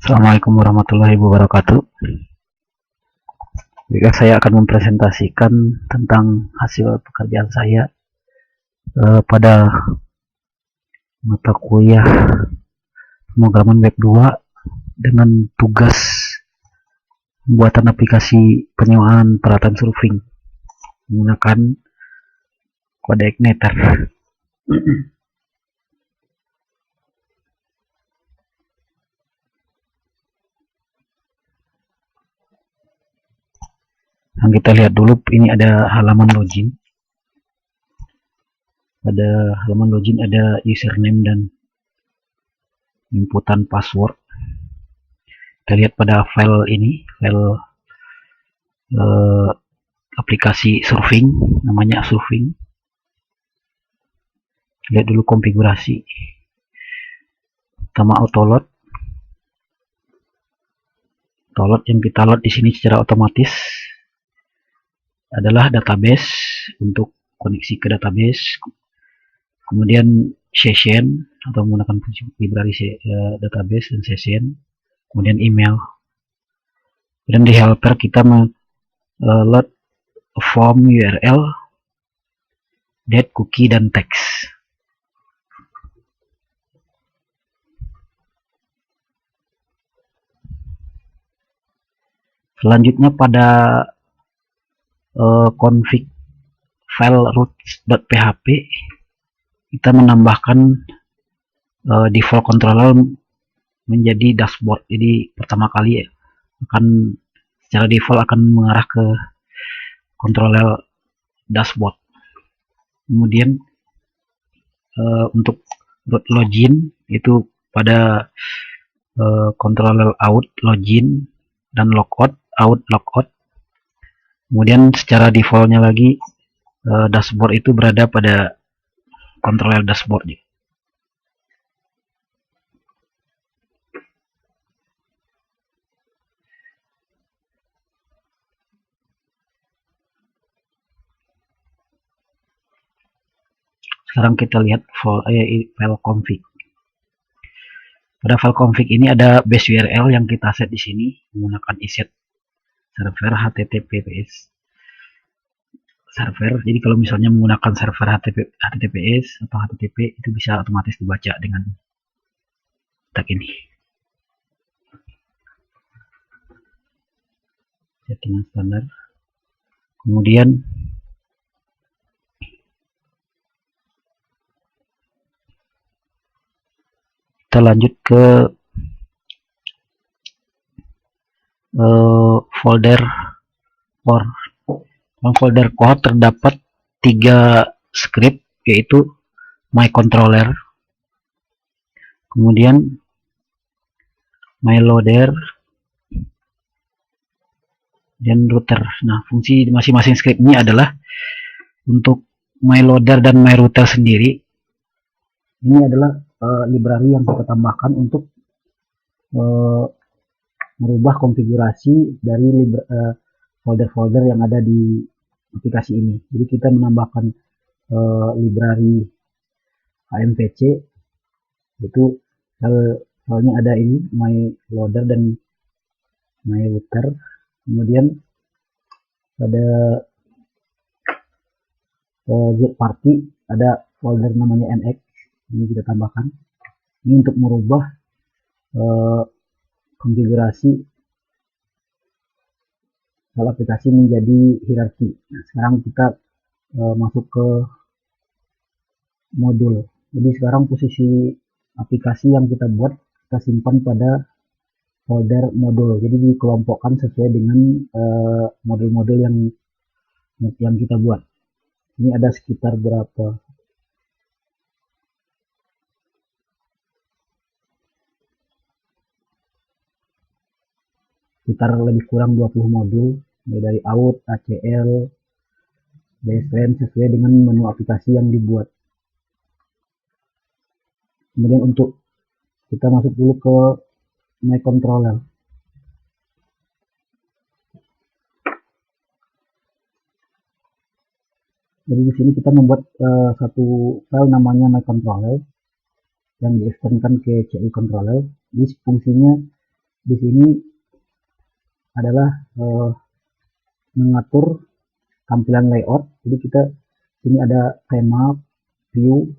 Assalamualaikum warahmatullahi wabarakatuh. Jika saya akan mempresentasikan tentang hasil pekerjaan saya pada mata kuliah pemrograman web 2 dengan tugas pembuatan aplikasi penyewaan peralatan surfing menggunakan kode Igniter. Yang kita lihat dulu, ini ada halaman login. Pada halaman login ada username dan inputan password. Kita lihat pada file ini, file aplikasi surfing, namanya surfing. Lihat dulu konfigurasi. Pertama autoload. Autoload yang kita load di sini secara otomatis adalah database, untuk koneksi ke database. Kemudian session atau menggunakan fungsi library database dan session. Kemudian email. Dan di helper kita load form URL, date, cookie, dan text. Selanjutnya pada config file root.php kita menambahkan default controller menjadi dashboard. Jadi pertama kali akan secara default akan mengarah ke controller dashboard. Kemudian untuk root login itu pada controller out, login, dan logout, out, logout. Kemudian secara defaultnya lagi dashboard itu berada pada controller dashboard. Sekarang kita lihat file config. Pada file config ini ada base URL yang kita set di sini menggunakan iset server HTTPS server. Jadi kalau misalnya menggunakan server HTTPS atau HTTP itu bisa otomatis dibaca dengan tag ini. Settingan standar. Kemudian kita lanjut ke folder core. Dalam folder core terdapat 3 script, yaitu my controller, kemudian my loader, dan router. Nah, fungsi masing-masing script ini adalah untuk my loader dan my router sendiri. Ini adalah library yang kita tambahkan untuk merubah konfigurasi dari folder-folder yang ada di aplikasi ini. Jadi kita menambahkan library AMPC, itu filenya ada ini, my loader dan my router. Kemudian pada third party ada folder namanya nx, ini kita tambahkan. Ini untuk merubah konfigurasi file aplikasi menjadi hierarki. Nah, sekarang kita masuk ke modul. Jadi sekarang posisi aplikasi yang kita buat kita simpan pada folder modul. Jadi dikelompokkan sesuai dengan modul-modul yang kita buat. Ini ada sekitar berapa? Sekitar lebih kurang 20 modul, dari out, ACL, baseline sesuai dengan menu aplikasi yang dibuat. Kemudian untuk kita masuk dulu ke my controller. Jadi di sini kita membuat satu file namanya my controller yang diekstensikan ke CI controller. Ini fungsinya di sini adalah mengatur tampilan layout. Jadi kita sini ada tema view,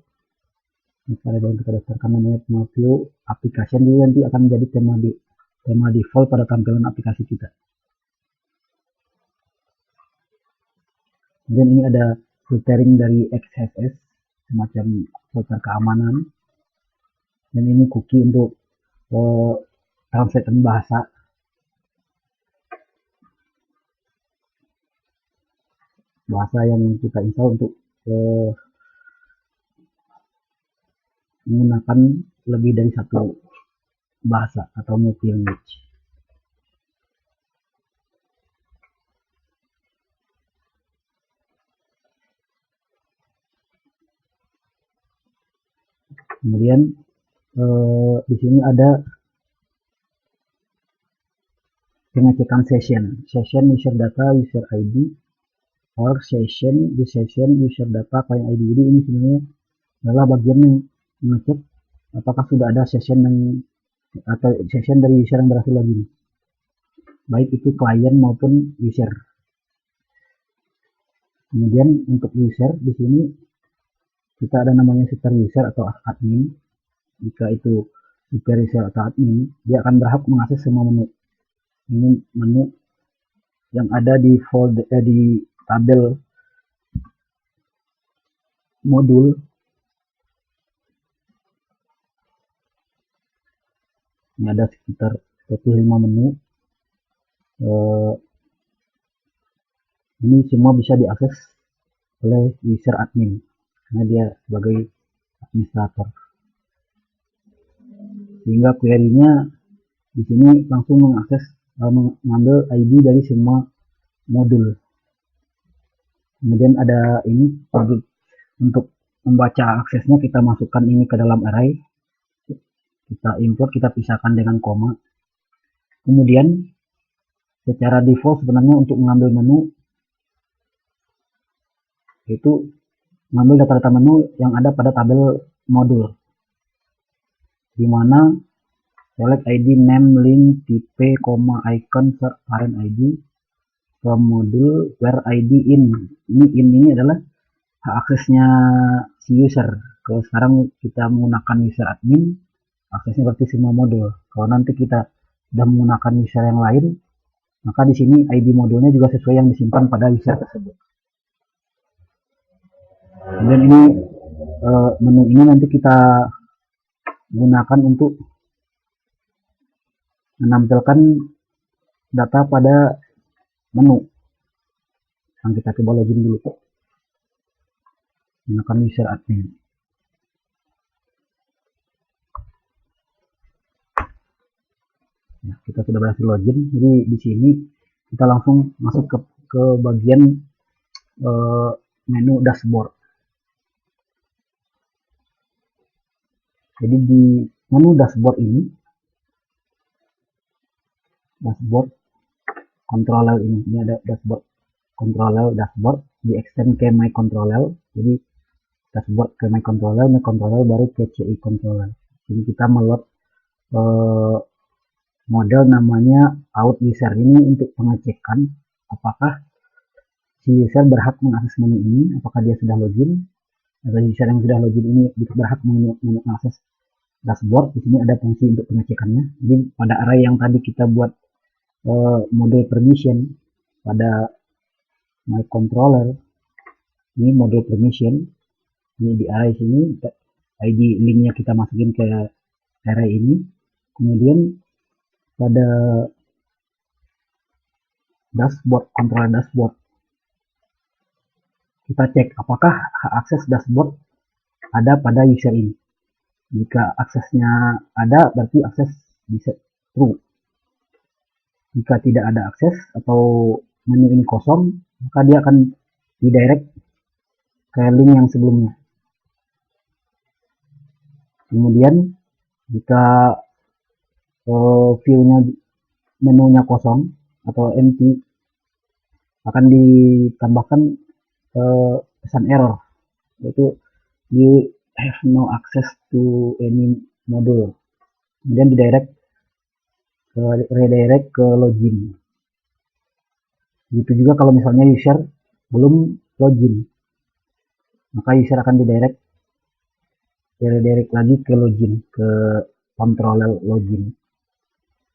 misalnya yang kita daftarkan namanya tema view application, jadi nanti akan menjadi tema default pada tampilan aplikasi kita. Kemudian ini ada filtering dari XSS, semacam filter keamanan, dan ini cookie untuk translate bahasa. Yang kita install untuk menggunakan lebih dari satu bahasa atau multi language. Kemudian di sini ada pengecekan session user data user ID or session user data client ID. Jadi ini sebenarnya adalah bagian yang mengecek apakah sudah ada session dari user yang berhasil login, baik itu klien maupun user. Kemudian untuk user di sini kita ada namanya super user atau admin. Jika itu super user atau admin, dia akan berhak mengakses semua menu. Ini menu yang ada di folder di tabel modul. Ini ada sekitar 25 menu. Ini semua bisa diakses oleh user admin karena dia sebagai administrator. Sehingga query-nya di sini langsung mengambil ID dari semua modul. Kemudian ada ini untuk membaca aksesnya, kita masukkan ini ke dalam array, kita import, kita pisahkan dengan koma. Kemudian secara default sebenarnya untuk mengambil menu itu mengambil data-data menu yang ada pada tabel modul, di mana select ID, name, link, type, icon, parent ID, from modul, where ID in. Ini adalah hak aksesnya si user. Kalau sekarang kita menggunakan user admin, aksesnya berarti semua modul. Kalau nanti kita sudah menggunakan user yang lain, maka di sini ID modulnya juga sesuai yang disimpan pada user tersebut. Kemudian ini menu ini nanti kita gunakan untuk menampilkan data pada menu. Yang kita coba login dulu, gunakan user admin. Nah, kita sudah berhasil login. Jadi di sini kita langsung masuk ke bagian menu dashboard. Jadi di menu dashboard ini, dashboard controller ini ada dashboard controller, dashboard di extend ke my controller. Jadi dashboard ke my controller baru ke CI controller. Jadi kita meload model namanya out user ini untuk pengecekan apakah si user berhak mengakses menu ini, apakah dia sudah login, atau user yang sudah login ini berhak mengakses dashboard. Di sini ada fungsi untuk pengecekannya. Jadi pada array yang tadi kita buat model permission pada my controller, ini model permission, ini di array sini ID linknya kita masukin ke array ini. Kemudian pada dashboard, controller dashboard, kita cek apakah hak akses dashboard ada pada user ini. Jika aksesnya ada, berarti akses bisa true. Jika tidak ada akses atau menu ini kosong, maka dia akan redirect ke link yang sebelumnya. Kemudian jika view-nya menunya kosong atau empty, akan ditambahkan pesan error, yaitu you have no access to any module. Kemudian didirect redirect ke login. Begitu juga kalau misalnya user belum login, maka user akan redirect lagi ke login, ke controller login.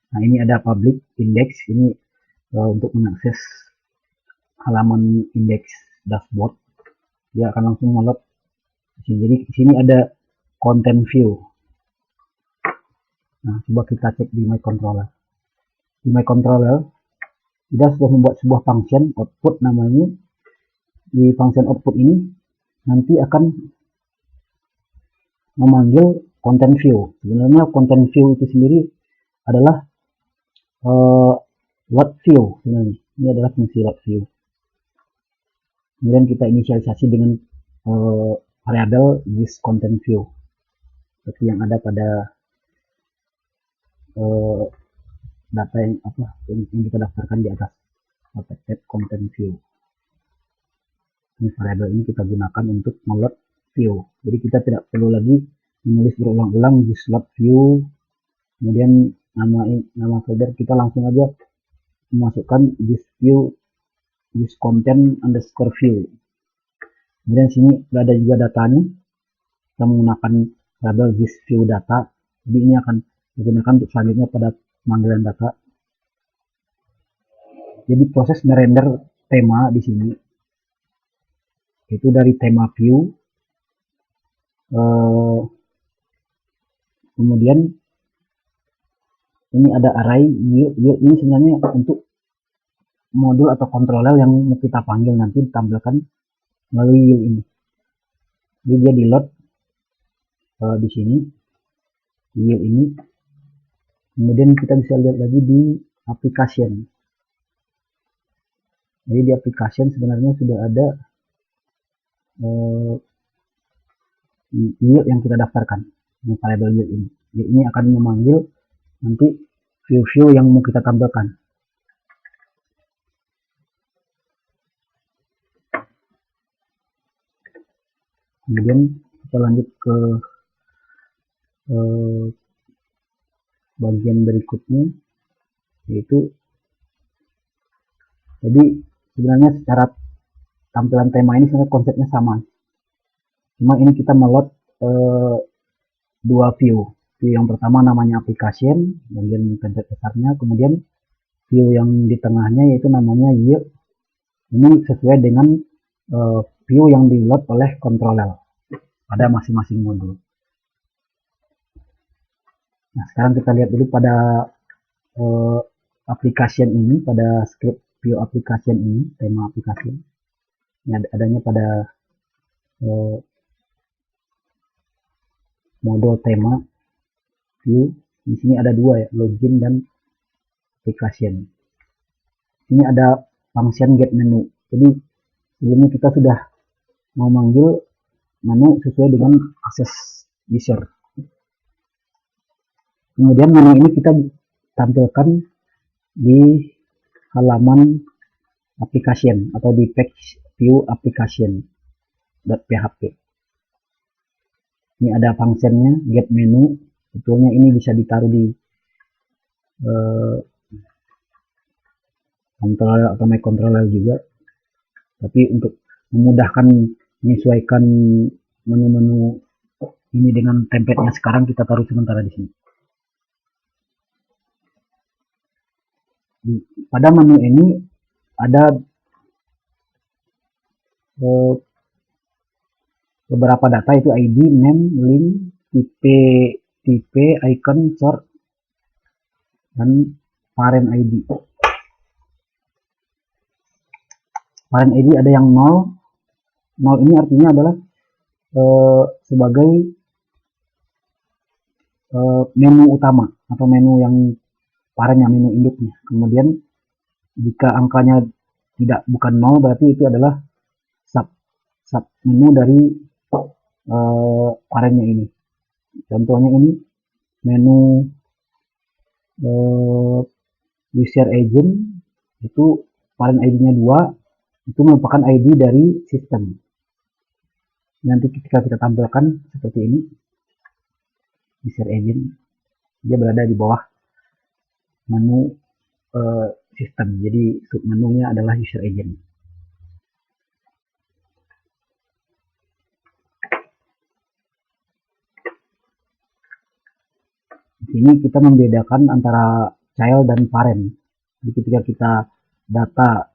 Nah, ini ada public index, ini untuk mengakses halaman index dashboard. Dia akan langsung melot. Jadi di sini ada content view. Nah, coba kita cek di my controller. Di my controller kita sudah membuat sebuah function output namanya. Di function output ini nanti akan memanggil content view. Sebenarnya content view itu sendiri adalah load view. Sebenarnya ini adalah fungsi load view. Kemudian kita inisialisasi dengan variabel this content view seperti yang ada pada data yang kita daftarkan di atas protected content view. Ini variabel ini kita gunakan untuk meload view. Jadi kita tidak perlu lagi menulis berulang-ulang di slot view, kemudian nama folder kita langsung aja memasukkan this view, this content underscore view. Kemudian sini ada juga datanya, kita menggunakan variabel this view data. Jadi ini akan digunakan untuk selanjutnya pada pemanggilan data. Jadi proses merender tema di sini itu dari tema view, kemudian ini ada array yield. Ini sebenarnya untuk modul atau controller yang mau kita panggil nanti ditampilkan melalui yield ini. Jadi dia di load di sini yield ini. Kemudian kita bisa lihat lagi di application. Jadi di application sebenarnya sudah ada yield yang kita daftarkan, variabel yield ini. Yield ini akan memanggil nanti view-view yang mau kita tampilkan. Kemudian kita lanjut ke bagian berikutnya, yaitu jadi sebenarnya secara tampilan tema ini sebenarnya konsepnya sama, cuma ini kita melot dua view. View yang pertama namanya application, bagian template besarnya, kemudian view yang di tengahnya yaitu namanya yield. Ini sesuai dengan view yang di load oleh controller pada masing-masing modul. Nah, sekarang kita lihat dulu pada application ini, pada script view application ini, tema application. Ini adanya pada modul tema view. Di sini ada dua ya, login dan application. Ini ada function get menu. Jadi sebelumnya kita sudah mau manggil menu sesuai dengan akses user. Kemudian menu ini kita tampilkan di halaman application atau di page view application.php. Ini ada fungsinya get menu. Sebetulnya ini bisa ditaruh di controller atau my controller juga. Tapi untuk memudahkan menyesuaikan menu-menu ini dengan template-nya sekarang, kita taruh sementara di sini. Pada menu ini ada beberapa data, itu ID, name, link, tipe, icon, sort, dan parent ID. Parent ID ada yang 0. 0 ini artinya adalah sebagai menu utama atau menu yang parentnya, menu induknya. Kemudian jika angkanya bukan 0 berarti itu adalah sub menu dari parentnya ini. Contohnya ini menu user agent, itu parent ID-nya 2, itu merupakan ID dari sistem. Nanti ketika kita tampilkan seperti ini, user agent, dia berada di bawah menu sistem. Jadi submenunya adalah user agent. Di sini kita membedakan antara child dan parent. Jadi ketika kita data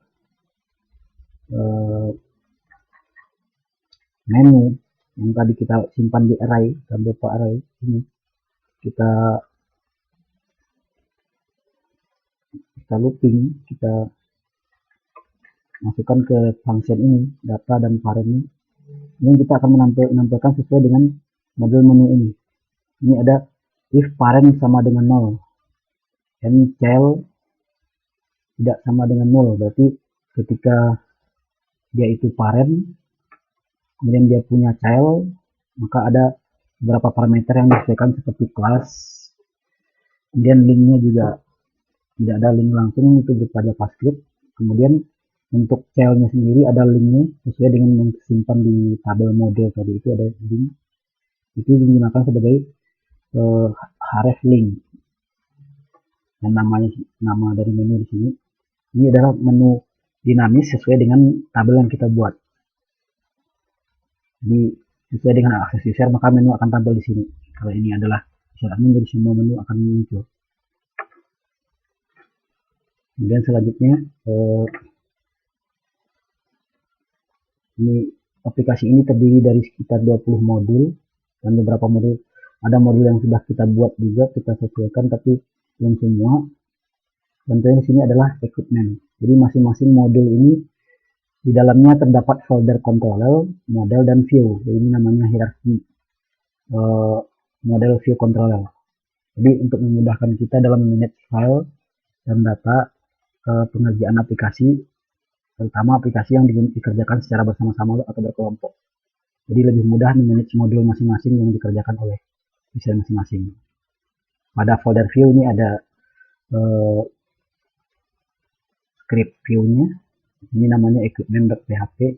menu yang tadi kita simpan di array, dan beberapa array ini kita looping, kita masukkan ke function ini, data dan parent ini kita akan menampilkan sesuai dengan model menu ini. Ini ada if parent sama dengan 0 and child tidak sama dengan 0, berarti ketika dia itu parent kemudian dia punya child, maka ada beberapa parameter yang disesuaikan seperti kelas, kemudian linknya juga tidak ada link langsung, itu berupa JavaScript. Kemudian untuk childnya sendiri ada linknya sesuai dengan yang disimpan di tabel model tadi, itu ada link, itu digunakan sebagai href link, dan nama dari menu di sini. Ini adalah menu dinamis sesuai dengan tabel yang kita buat. Jadi sesuai dengan akses user maka menu akan tampil di sini. Kalau ini adalah user admin, jadi semua menu akan muncul. Kemudian selanjutnya ini aplikasi ini terdiri dari sekitar 20 modul, dan beberapa modul, ada modul yang sudah kita buat juga, kita sesuaikan, tapi belum semua. Contohnya di sini adalah equipment. Jadi masing-masing modul ini di dalamnya terdapat folder controller, model, dan view. Jadi ini namanya hierarki model view controller. Jadi untuk memudahkan kita dalam manage file dan data pengerjaan aplikasi, terutama aplikasi yang dikerjakan secara bersama-sama atau berkelompok. Jadi lebih mudah memanage modul masing-masing yang dikerjakan oleh user masing-masing. Pada folder view ini ada script view-nya, ini namanya equipment.php.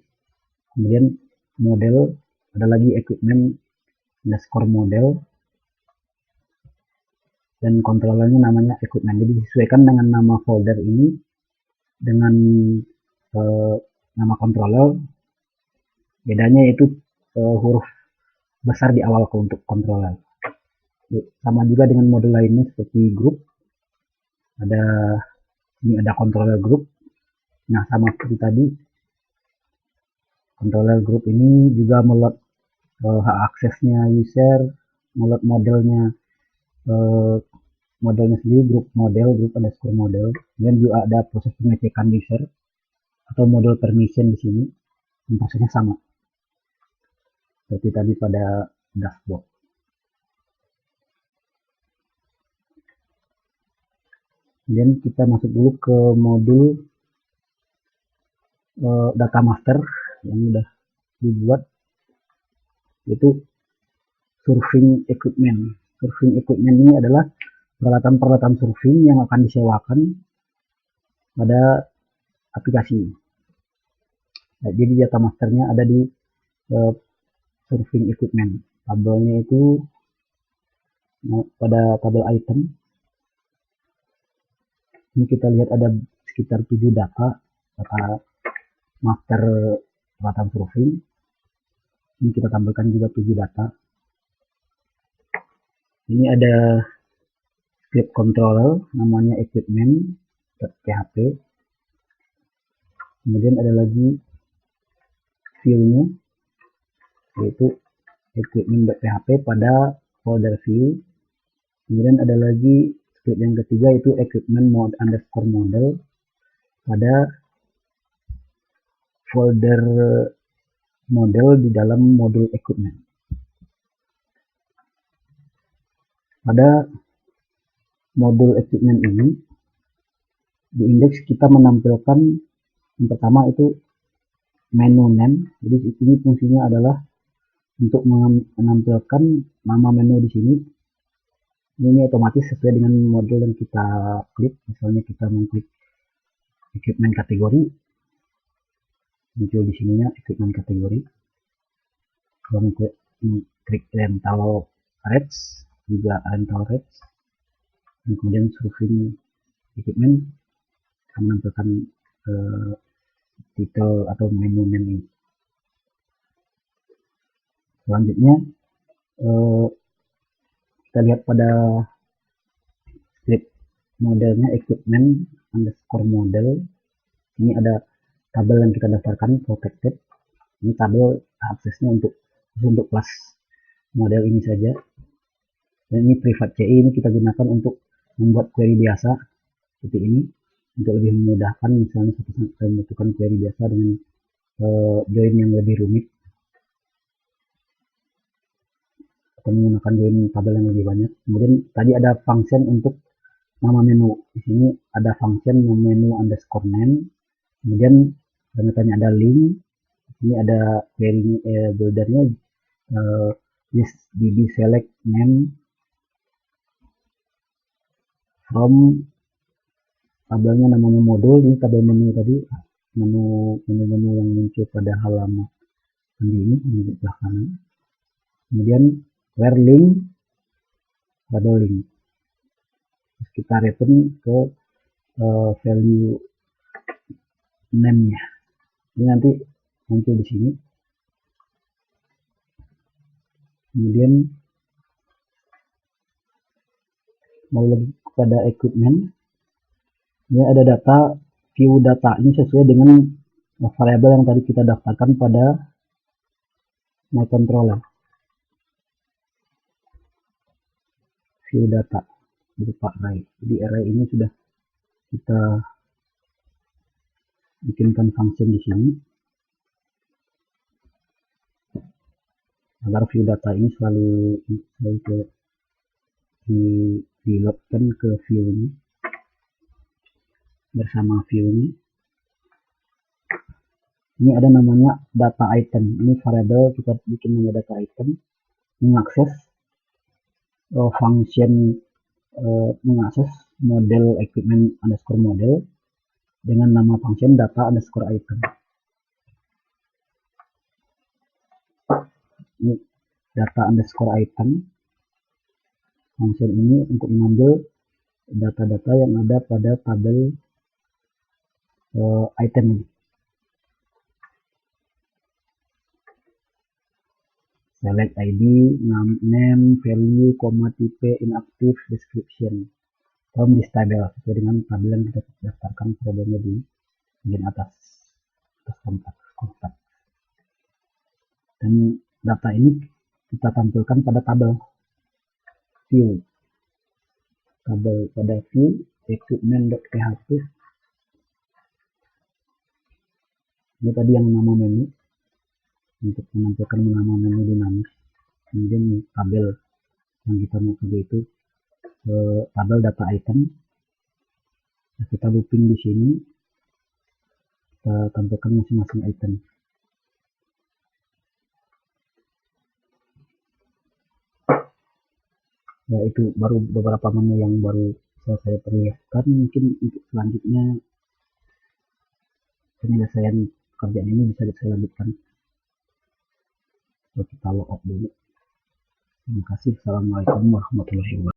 Kemudian model, ada lagi equipment_model, dan kontrolernya namanya equipment. Jadi disesuaikan dengan nama folder ini dengan nama controller. Bedanya itu huruf besar di awal untuk controller. Sama juga dengan model lainnya seperti group. Ini ada controller group. Nah, sama seperti tadi, controller group ini juga melot hak aksesnya user, melot modelnya sendiri, group model, dan juga ada proses pengecekan user atau model permission di sini. Prosesnya sama seperti tadi pada dashboard. Kemudian kita masuk dulu ke modul data master yang sudah dibuat, yaitu surfing equipment. Surfing equipment ini adalah peralatan-peralatan surfing yang akan disewakan pada aplikasi. Nah, jadi data masternya ada di surfing equipment. Tabelnya itu pada tabel item. Ini kita lihat ada sekitar 7 data master peralatan surfing. Ini kita tampilkan juga 7 data. Ini ada script controller namanya equipment.php. Kemudian ada lagi view-nya, yaitu equipment.php pada folder view. Kemudian ada lagi script yang ketiga, yaitu equipment_model pada folder model di dalam modul equipment. Pada modul equipment ini, di indeks kita menampilkan yang pertama itu menu name. Jadi ini fungsinya adalah untuk menampilkan nama menu di sini. Ini otomatis sesuai dengan modul yang kita klik. Misalnya kita mengklik equipment kategori, muncul di sininya equipment kategori. Kalau klik rental rates, juga rental rates. Dan kemudian surfing equipment akan menampilkan titel atau menu ini. Selanjutnya kita lihat pada script modelnya equipment underscore model. Ini ada tabel yang kita daftarkan protected. Ini tabel aksesnya untuk kelas model ini saja. Dan ini private CI ini kita gunakan untuk membuat query biasa seperti ini untuk lebih memudahkan, misalnya saya membutuhkan query biasa dengan join yang lebih rumit atau menggunakan join tabel yang lebih banyak. Kemudian tadi ada function untuk nama menu. Di sini ada function menu underscore name. Kemudian metodenya ada link. Ini ada query buildernya this db select name from tabelnya namanya modul. Ini tabel menu tadi, menu yang muncul pada halaman ini di sebelah kanan. Kemudian where link, tabel link. Terus kita return ke value name-nya. Ini nanti muncul di sini. Kemudian kembali lagi kepada equipment. Ini ada data view data. Ini sesuai dengan variabel yang tadi kita daftarkan pada my controller. View data berupa array. Jadi array ini sudah kita bikinkan function di sini agar view data ini selalu di loadkan ke view ini bersama view ini. Ini ada namanya data item. Ini variabel kita bikin namanya data item. Mengakses function mengakses model equipment underscore model dengan nama function data underscore item. Ini data underscore item. Function ini untuk mengambil data-data yang ada pada tabel item ini. Select ID, name, value, type, inactive, description from this table sesuai dengan tabel yang kita daftarkan tabelnya di bagian atas kontak. Dan data ini kita tampilkan pada tabel view. Tabel pada view equipment.php. Ini tadi yang nama menu untuk menampilkan nama menu dinamis. Kemudian tabel yang kita mau kerja itu tabel data item. Nah, kita looping di sini, kita tampilkan masing-masing item. Ya, itu baru beberapa menu yang baru saya perlihatkan. Mungkin untuk selanjutnya penyelesaian pekerjaan ini bisa saya lanjutkan. So, kita log out dulu. Terima kasih. Assalamualaikum warahmatullahi wabarakatuh.